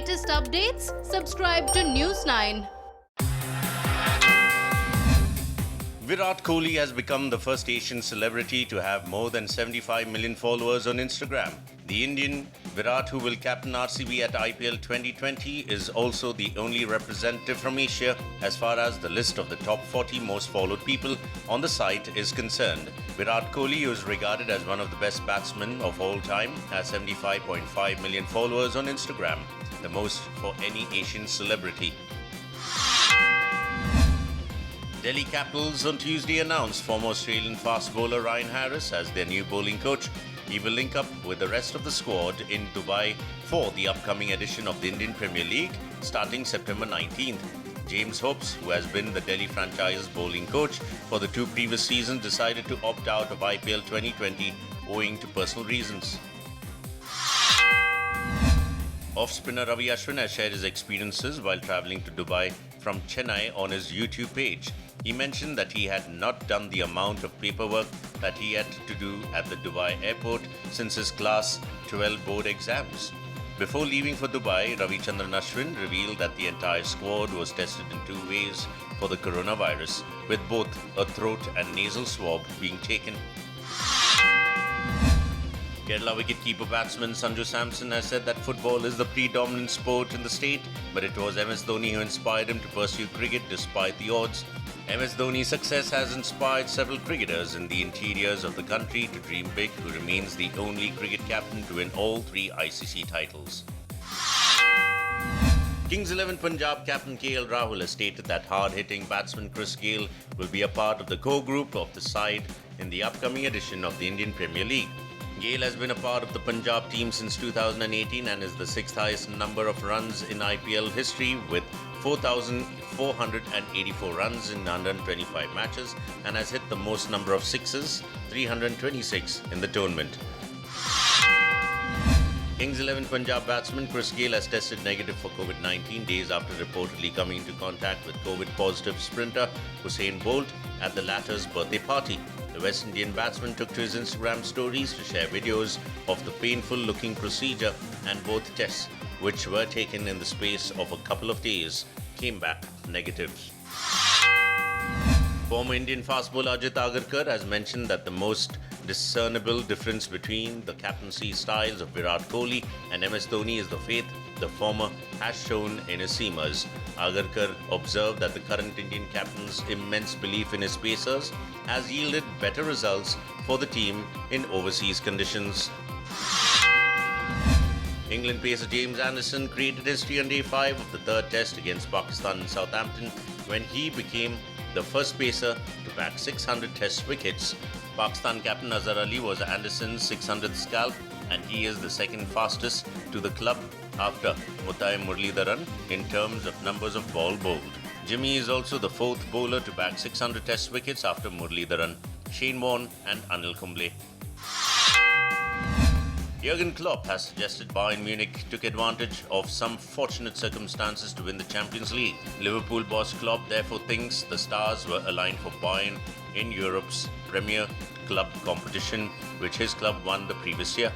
latest updates, subscribe to News9. Virat Kohli has become the first Asian celebrity to have more than 75 million followers on Instagram. The Indian Virat, who will captain RCB at IPL 2020, is also the only representative from Asia as far as the list of the top 40 most followed people on the site is concerned. Virat Kohli, who is regarded as one of the best batsmen of all time, has 75.5 million followers on Instagram, the most for any Asian celebrity. Delhi Capitals on Tuesday announced former Australian fast bowler Ryan Harris as their new bowling coach. He will link up with the rest of the squad in Dubai for the upcoming edition of the Indian Premier League starting September 19th. James Hobbs, who has been the Delhi franchise's bowling coach for the two previous seasons, decided to opt out of IPL 2020 owing to personal reasons. Off-spinner Ravi Ashwin has shared his experiences while travelling to Dubai from Chennai on his YouTube page. He mentioned that he had not done the amount of paperwork that he had to do at the Dubai airport since his Class 12 board exams. Before leaving for Dubai, Ravichandran Ashwin revealed that the entire squad was tested in 2 ways for the coronavirus, with both a throat and nasal swab being taken. Kerala wicketkeeper batsman Sanju Samson has said that football is the predominant sport in the state, but it was MS Dhoni who inspired him to pursue cricket despite the odds. MS Dhoni's success has inspired several cricketers in the interiors of the country to dream big, who remains the only cricket captain to win all 3 ICC titles. Kings 11 Punjab captain KL Rahul has stated that hard-hitting batsman Chris Gayle will be a part of the core group of the side in the upcoming edition of the Indian Premier League. Gayle has been a part of the Punjab team since 2018 and is the 6th highest number of runs in IPL history with 4,484 runs in 125 matches and has hit the most number of sixes, 326 in the tournament. Kings 11 Punjab batsman Chris Gayle has tested negative for COVID-19 days after reportedly coming into contact with COVID-positive sprinter Usain Bolt at the latter's birthday party. The West Indian batsman took to his Instagram stories to share videos of the painful-looking procedure, and both tests, which were taken in the space of a couple of days, came back negative. Former Indian fast bowler Ajit Agarkar has mentioned that the most discernible difference between the captaincy styles of Virat Kohli and MS Dhoni is the faith the former has shown in his seamers. Agarkar observed that the current Indian captain's immense belief in his pacers has yielded better results for the team in overseas conditions. England pacer James Anderson created history on day 5 of the 3rd test against Pakistan in Southampton when he became the first pacer to bat 600 test wickets. Pakistan captain Azhar Ali was Anderson's 600th scalp, and he is the second fastest to the club after Mutaim Muralidharan in terms of numbers of ball bowled. Jimmy is also the 4th bowler to bat 600 test wickets after Muralidharan, Shane Warne and Anil Kumble. Jurgen Klopp has suggested Bayern Munich took advantage of some fortunate circumstances to win the Champions League. Liverpool boss Klopp therefore thinks the stars were aligned for Bayern in Europe's Premier Club competition, which his club won the previous year.